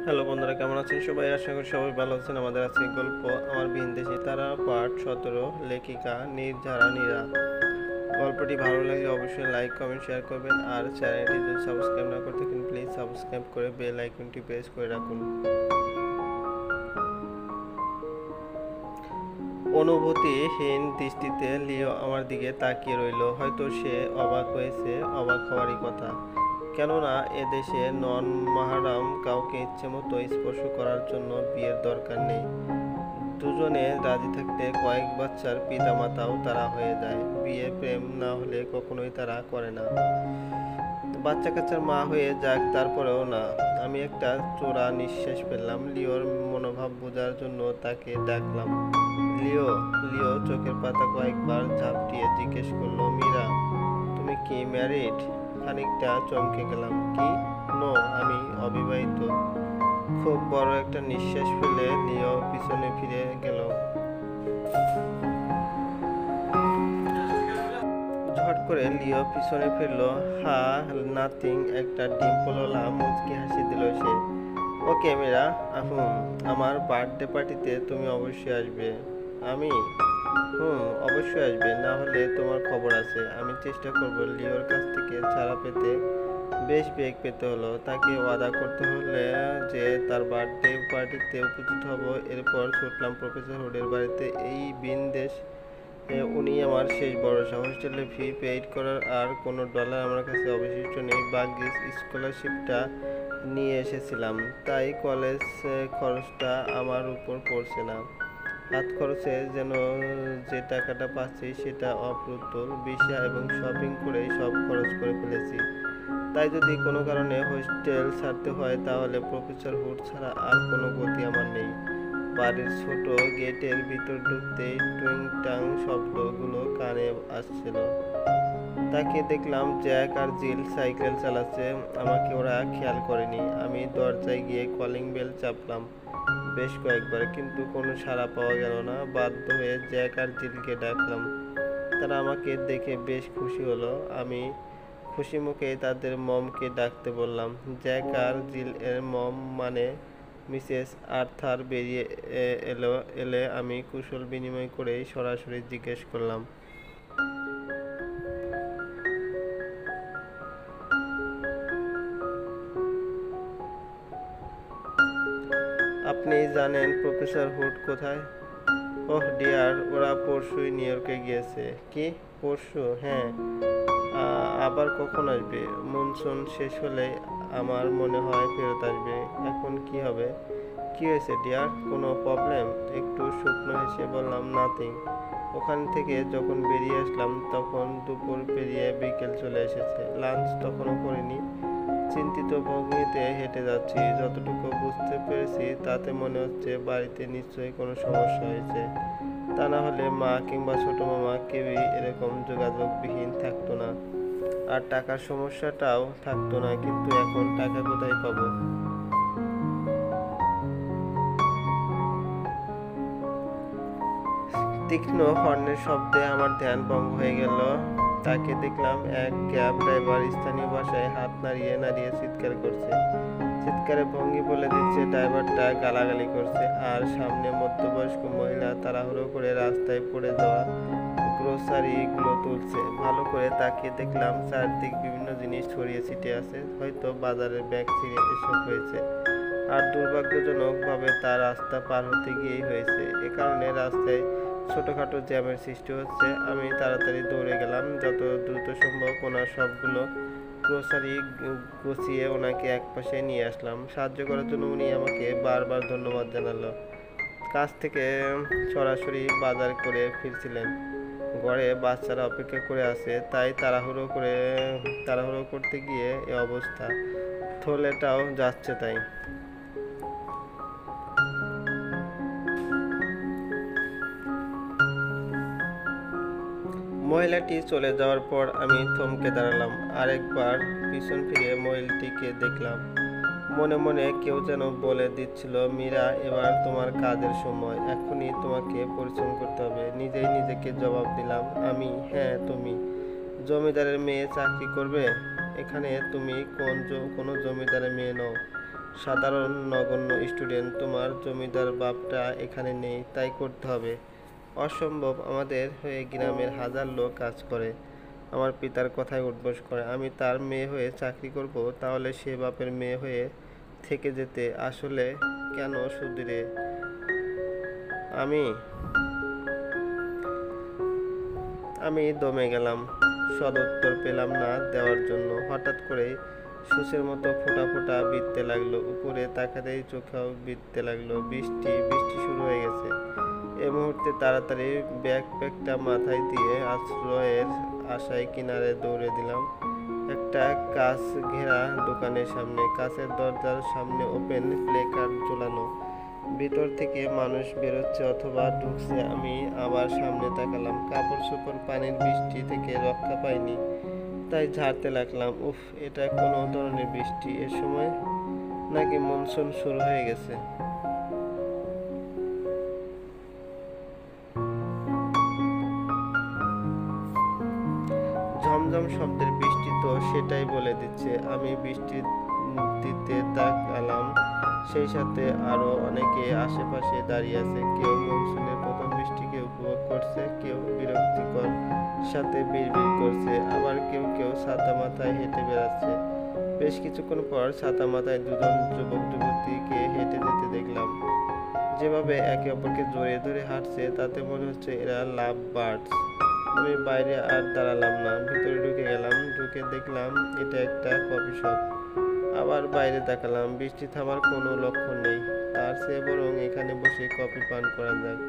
Hello বন্ধুরা, কেমন আছেন সবাই? আশা করি সবাই ভালো আছেন। আমাদের আজকে গল্প আমার ভিনদেশী তারা পার্ট 17, লেখিকা নির্ঝরা নীরা। গল্পটি ভালো লাগলে অবশ্যই লাইক কমেন্ট শেয়ার করবেন, আর চ্যানেলটি যদি সাবস্ক্রাইব না করে থাকেন প্লিজ সাবস্ক্রাইব করে বেল আইকনটি প্রেস করে রাখুন। অনুভূতিহীন দৃষ্টিতে লিও আমার দিকে তাকিয়ে রইল। হয়তো সে অবাক হয়েছে, অবাক হওয়ারই কথা, কেননা এদেশে নন মাহারাম কাউকে ইচ্ছেমতো স্পর্শ করার জন্য বিয়ের দরকার নেই। দুজনে রাজি থাকতে কয়েক বাচ্চার পিতামাতাও তারা হয়ে যায়। বিয়ে প্রেম না হলে কখনোই তারা করে না। বাচ্চা কাচ্চার মা হয়ে যাক, তারপরেও না। আমি একটা চোরা নিঃশ্বাস ফেললাম। লিওর মনোভাব বোঝার জন্য তাকে ডাকলাম। লিও। লিও চোখের পাতা কয়েকবার ঝাপটিয়ে জিজ্ঞেস করলো, মীরা, তুমি কি ম্যারিড? খানিকটা চমকে গেলাম। কি? নো, আমি অবিবাহিত। খুব বড় একটা নিঃশ্বাস ফেলে লিও পিছনে ফিরে গেল। ঝট করে লিও পিছনে ফিরল। হা, নাথিং, একটা ডিম্পলওয়ালা মুচকি হাসি দিল সে। ওকে মীরা, আমার বার্থডে পার্টিতে তুমি অবশ্যই আসবে। আমি? অবশ্যই আসবে, না হলে তোমার খবর আছে। আমি চেষ্টা করব। লিওর কাছ থেকে ছাড়া পেতে বেশ বেগ পেতে হলো। তাকে ওয়াদা করতে হলে যে তার বার্থডে পার্টিতে উপস্থিত হব। এরপর ছুটলাম প্রফেসর হুডের বাড়িতে। এই বিনদেশ উনি আমার শেষ ভরসা। হোস্টেলে ফি পেইড করার আর কোনো ডলার আমার কাছে অবশিষ্ট নেই। ভাগ্যিস স্কলারশিপটা নিয়ে এসেছিলাম, তাই কলেজ খরচটা আমার উপর পড়ছে না। হাত খরচে যেন যে টাকাটা পাচ্ছি সেটা অপ্রতুল। ভিসা এবং শপিং করেই সব খরচ করে ফেলেছি। তাই যদি কোনো কারণে হোস্টেল ছাড়তে হয় তাহলে প্রফেসর হুড ছাড়া আর কোনো গতি আমার নেই। বাড়ির ছোট গেটের ভিতর ঢুকতেই টুইং টাং শব্দগুলো কানে আসছিল। তাকে দেখলাম জ্যাক আর জিল সাইকেল চালাচ্ছে। আমাকে ওরা খেয়াল করেনি। আমি দরজায় গিয়ে কলিং বেল চাপলাম বেশ কয়েকবার, কিন্তু কোনো সাড়া পাওয়া গেল না। বাধ্য হয়ে জ্যাক আর জিলকে ডাকলাম। তারা আমাকে দেখে বেশ খুশি হলো। আমি খুশি মুখে তাদের মমকে ডাকতে বললাম। জ্যাক আর জিল এর মম মানে মিসেস আর্থার বেরিয়ে এলে আমি কুশল বিনিময় করেই সরাসরি জিজ্ঞেস করলাম, আপনি জানেন প্রফেসর হুড কোথায়? ওহ ডিয়ার, ওরা পরশুই নিউ ইয়র্কে গিয়েছে। কি? পরশু? হ্যাঁ। আবার কখন আসবে? মনসুন শেষ হলে আমার মনে হয় ফেরত আসবে। এখন কি হবে? কি হয়েছে ডিয়ার? কোনো প্রবলেম? একটু শুকনো হেসে বললাম, নাথিং। ওখান থেকে যখন বেরিয়ে আসলাম তখন দুপুর পেরিয়ে বিকেল চলে এসেছে। লাঞ্চ তখনও করিনি। চিন্তিত ভঙ্গিতে হেঁটে যাচ্ছি। যতটুকু বুঝতে পেরেছি তাতে মনে হচ্ছে বাড়িতে নিশ্চয়ই কোনো সমস্যা হয়েছে। তা না হলে মা কিংবা ছোট মামা কেউই এরকম যোগাযোগবিহীন থাকতো না। আর টাকার সমস্যাটাও থাকতো না। কিন্তু এখন টাকা কোথায় পাবো? তীক্ষ্ণ হর্নের শব্দে আমার ধ্যান ভঙ্গ হয়ে গেল। তাকে দেখলাম এক ক্যাব ড্রাইভার স্থানীয় ভাষায় হাত নাড়িয়ে নাড়িয়ে চিৎকার করছে। চিৎকারের ভঙ্গি বলে দিচ্ছে ড্রাইভারটা গালাগালি করছে। আর সামনে মধ্যবয়স্ক মহিলা তাড়াহুড়ো করে রাস্তায় পড়ে যাওয়া গ্রোসারিগুলো তুলছে। ভালো করে তাকিয়ে দেখলাম চারদিক বিভিন্ন জিনিস ছড়িয়ে ছিটিয়ে আছে। হয়তো বাজারের ব্যাগ ছিঁড়ে এসব হয়েছে। আর দুর্ভাগ্যজনকভাবে তা রাস্তা পার হতে গিয়েই হয়েছে। এ কারণে রাস্তায় ছোটোখাটো জ্যামের সৃষ্টি হচ্ছে। আমি তাড়াতাড়ি দৌড়ে গেলাম। যত দ্রুত সম্ভব ওনার সবগুলো গ্রোসারি গুছিয়ে ওনাকে একপাশে নিয়ে আসলাম। সাহায্য করার জন্য উনি আমাকে বারবার ধন্যবাদ জানালো। কাজ থেকে সরাসরি বাজার করে ফিরছিলেন। ঘরে বাচ্চারা অপেক্ষা করে আছে, তাই তাড়াহুড়ো করতে গিয়ে এ অবস্থা। থলেটাও যাচ্ছে তাই। মহিলাটি চলে যাওয়ার পর আমি থমকে দাঁড়ালাম। আরেকবার পিছন ফিরে মহিলাটিকে দেখলাম। মনে মনে কেউ যেন বলে দিচ্ছিল, মীরা, এবার তোমার কাজের সময়। এখনই তোমাকে পরিশ্রম করতে হবে। নিজেই নিজেকে জবাব দিলাম, আমি? হ্যাঁ, তুমি জমিদারের মেয়ে চাকরি করবে এখানে? তুমি কোনো জমিদারের মেয়ে নও। সাধারণ নগণ্য স্টুডেন্ট। তোমার জমিদার বাপটা এখানে নেই, তাই করতে হবে। অসম্ভব, আমাদের হয়ে গ্রামের হাজার লোক কাজ করে, আমার পিতার কথায় উঠবোস করে। আমি তার মেয়ে হয়ে চাকরি করব, তাহলে সে বাপের মেয়ে হয়ে থেকে যেতে। আসলে কেন সুধীরে? আমি আমি দমে গেলাম, সদুত্তর পেলাম না দেওয়ার জন্য। হঠাৎ করেই সূচের মতো ফোঁটা ফোঁটা বিঁধতে লাগলো, উপরে তাকাতেই চোখেও বিঁধতে লাগলো। বৃষ্টি বৃষ্টি শুরু হয়ে গেছে। এ মুহূর্তে তাড়াতাড়ি ব্যাকপ্যাকটা মাথায় দিয়ে আশ্রয়ের আশায় কিনারে দৌড়ে দিলাম একটা কাঁচ ঘেরা দোকানের সামনে। কাঁচের দরজার সামনে ওপেন প্লেকার্ড ঝোলানো, ভিতর থেকে মানুষ বেরোচ্ছে অথবা ঢুকছে। আমি আবার সামনে তাকালাম, কাপড় চোপড় পানির বৃষ্টি থেকে রক্ষা পাইনি, তাই ঝাড়তে লাগলাম। উফ, এটা কোনো ধরনের বৃষ্টি? এ সময় নাকি মনসুন শুরু হয়ে গেছে? ঝমঝম শব্দের বৃষ্টি তো সেটাই বলে দিচ্ছে। আমি বৃষ্টির দিতে তাকালাম, সেই সাথে আরো অনেকে আশেপাশে দাঁড়িয়ে আছে। কেউ মনসুনের প্রথম বৃষ্টিকে উপভোগ করছে, কেউ বিরক্তিকর সাথে বিড়বিড় করছে, আবার কেউ কেউ ছাতা মাথায় হেঁটে বেড়াচ্ছে। বেশ কিছুক্ষণ পর ছাতা মাথায় দুজন যুবক যুবতীকে হেঁটে যেতে দেখলাম। যেভাবে একে অপরকে জড়িয়ে ধরে হাঁটছে, তাতে মনে হচ্ছে এরা লাভ বার্ডস। আমি বাইরে আর দাঁড়ালাম না, ভিতরে ঢুকে গেলাম। ঢুকে দেখলাম এটা একটা কফি শপ। আবার বাইরে তাকালাম, বৃষ্টি থামার কোনো লক্ষণ নেই। তার চেয়ে বরং এখানে বসে কফি পান করা যায়।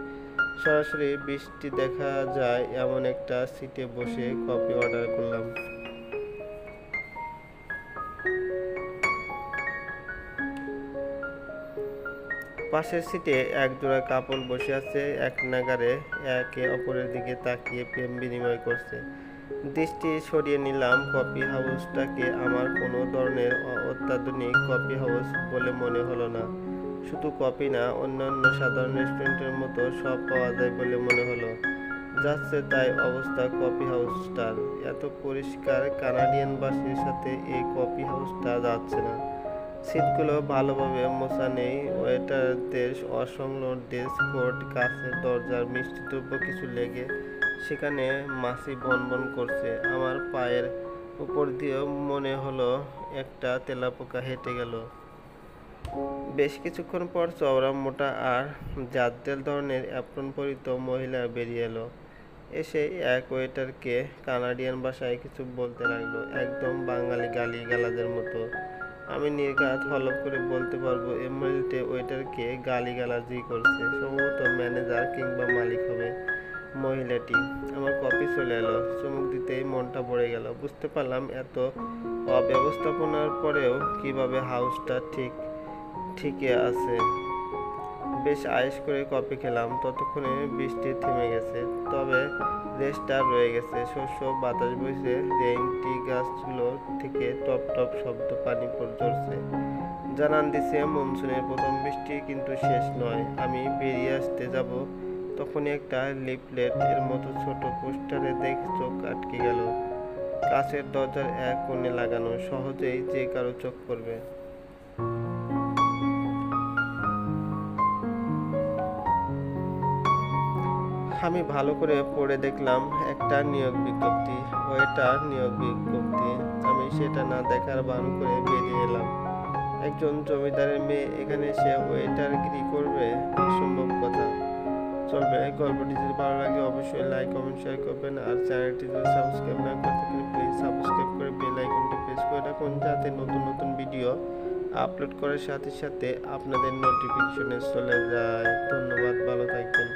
সরাসরি বৃষ্টি দেখা যায় এমন একটা সিটে বসে কফি অর্ডার করলাম। পাশের সিটে এক জোড়া কাপড় বসে আছে, এক নাগারে একে অপরের দিকে তাকিয়ে প্রেম বিনিময় করছে। দৃষ্টি সরিয়ে নিলাম কফি হাউসটাকে। আমার কোনো ধরনের অত্যাধুনিক কফি হাউস বলে মনে হলো না। শুধু কফি না, অন্যান্য সাধারণ রেস্টুরেন্টের মতো সব পাওয়া যায় বলে মনে হলো। যাচ্ছে তাই অবস্থা কফি হাউসটার। এত পরিষ্কার কানাডিয়ান বাসের সাথে এই কফি হাউসটা যাচ্ছে না। সিটগুলো ভালোভাবে মোছা নেই, ওয়েটারদের অসংলগ্ন ড্রেস কোড, কাঁচের দরজার মিষ্টি দ্রব্য কিছু লেগে সেখানে মাছি বনবন করছে। আমার পায়ের উপর দিয়েও মনে হলো একটা তেলাপোকা হেঁটে গেল। বেশ কিছুক্ষণ পর চওড়া মোটা আর জাদ্দেল ধরনের অ্যাপ্রন পরিত মহিলা বেরিয়ে এলো। এসে এক ওয়েটারকে কানাডিয়ান ভাষায় কিছু বলতে লাগলো, একদম বাঙালি গালি গালাজের মতো। আমি নির্ঘাত হলফ করে বলতে পারবো এমনিতে ওয়েটারকে গালি গালাজি করছে। সম্ভবত ম্যানেজার কিংবা মালিক হবে মহিলাটি। আমার কফি চলে এলো, চুমুক দিতেই মনটা ভরে গেল। বুঝতে পারলাম এত অব্যবস্থাপনার পরেও কিভাবে হাউসটা ঠিকই আছে। বেশ আয়েশ করে কফি খেলাম, ততক্ষণে বৃষ্টি থেমে গেছে, তবে রেস্টটা রয়ে গেছে। শস্য বাতাস বইছে, রেইন টি গাছগুলো থেকে টপ টপ শব্দ পানি ঝরছে, জানান দিছে মনসুনের প্রথম বৃষ্টি কিন্তু শেষ নয়। আমি বেরিয়ে আসতে যাব, তখনই একটা লিফলেট এর মতো ছোট পোস্টারে দেখে চোখ আটকে গেল। কাছের দরজার এক কোণে লাগানো, সহজেই যে কারো চোখ পড়বে। আমি ভালো করে পড়ে দেখলাম একটা নিয়োগ বিজ্ঞপ্তি, ওয়েটার নিয়োগ বিজ্ঞপ্তি। আমি সেটা না দেখার ভান করে বেরিয়ে এলাম। একজন জমিদারের মেয়ে এখানে এসে ওয়েটারগিরি করবে? অসম্ভব কথা। চলবে। গল্পটি যদি ভালো লাগে অবশ্যই লাইক কমেন্ট শেয়ার করবেন, আর চ্যানেলটি যদি সাবস্ক্রাইব না করে থাকেন প্লিজ সাবস্ক্রাইব করে বেল আইকনটি প্রেস করে রাখুন, যাতে নতুন নতুন ভিডিও আপলোড করার সাথে সাথে আপনাদের নোটিফিকেশনে চলে যায়। ধন্যবাদ, ভালো থাকবেন।